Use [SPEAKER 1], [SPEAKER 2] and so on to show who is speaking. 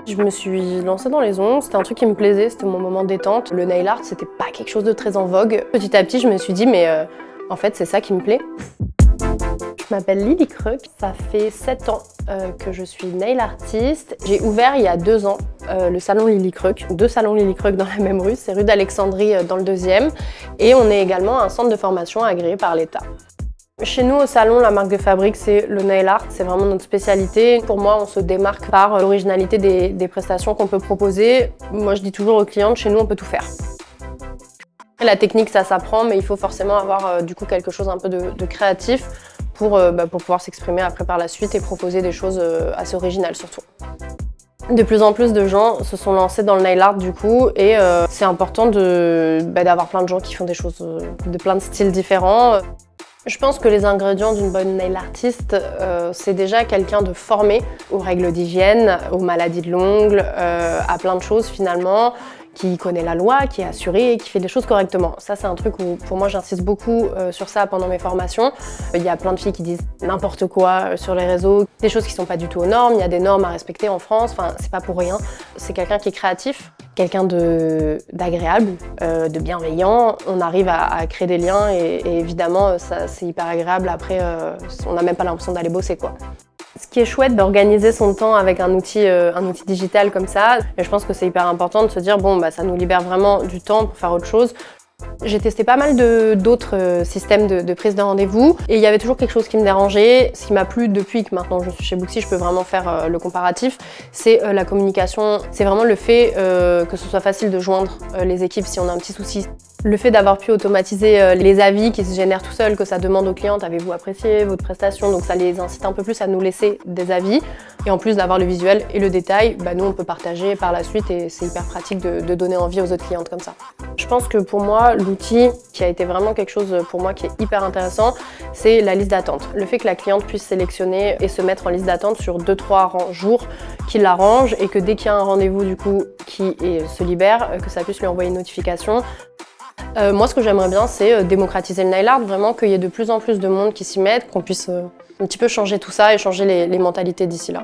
[SPEAKER 1] Je me suis lancée dans les ongles, c'était un truc qui me plaisait, c'était mon moment détente. Le nail art, c'était pas quelque chose de très en vogue. Petit à petit, je me suis dit, mais en fait, c'est ça qui me plaît. Je m'appelle Lily Kruk, ça fait 7 ans que je suis nail artiste. J'ai ouvert il y a 2 ans le salon Lily Kruk, 2 salons Lily Kruk dans la même rue, c'est rue d'Alexandrie dans le 2e. Et on est également un centre de formation agréé par l'État. Chez nous, au salon, la marque de fabrique, c'est le nail art, c'est vraiment notre spécialité. Pour moi, on se démarque par l'originalité des prestations qu'on peut proposer. Moi, je dis toujours aux clientes, chez nous, on peut tout faire. La technique, ça s'apprend, mais il faut forcément avoir du coup quelque chose un peu de créatif pour pouvoir s'exprimer après par la suite et proposer des choses assez originales surtout. De plus en plus de gens se sont lancés dans le nail art du coup et c'est important d'avoir plein de gens qui font des choses de plein de styles différents. Je pense que les ingrédients d'une bonne nail artiste, c'est déjà quelqu'un de formé aux règles d'hygiène, aux maladies de l'ongle, à plein de choses finalement, qui connaît la loi, qui est assuré et qui fait les choses correctement. Ça, c'est un truc où, pour moi, j'insiste beaucoup sur ça pendant mes formations. Il y a plein de filles qui disent n'importe quoi sur les réseaux, des choses qui sont pas du tout aux normes, il y a des normes à respecter en France, enfin, c'est pas pour rien. C'est quelqu'un qui est créatif, quelqu'un d'agréable, de bienveillant. On arrive à créer des liens et évidemment, c'est hyper agréable. Après, on n'a même pas l'impression d'aller bosser, quoi. Ce qui est chouette d'organiser son temps avec un outil digital comme ça, et je pense que c'est hyper important de se dire bon, ça nous libère vraiment du temps pour faire autre chose. J'ai testé pas mal d'autres systèmes de prise de rendez-vous et il y avait toujours quelque chose qui me dérangeait. Ce qui m'a plu depuis que maintenant je suis chez Booksy, je peux vraiment faire le comparatif, c'est la communication. C'est vraiment le fait que ce soit facile de joindre les équipes si on a un petit souci. Le fait d'avoir pu automatiser les avis qui se génèrent tout seuls, que ça demande aux clientes, avez-vous apprécié votre prestation, donc ça les incite un peu plus à nous laisser des avis. Et en plus d'avoir le visuel et le détail, nous on peut partager par la suite et c'est hyper pratique de donner envie aux autres clientes comme ça. Je pense que pour moi, l'outil qui a été vraiment quelque chose pour moi qui est hyper intéressant, c'est la liste d'attente. Le fait que la cliente puisse sélectionner et se mettre en liste d'attente sur 2-3 jours qui l'arrangent et que dès qu'il y a un rendez-vous du coup qui se libère, que ça puisse lui envoyer une notification. Moi, ce que j'aimerais bien, c'est démocratiser le nail art, vraiment qu'il y ait de plus en plus de monde qui s'y mette, qu'on puisse un petit peu changer tout ça et changer les mentalités d'ici là.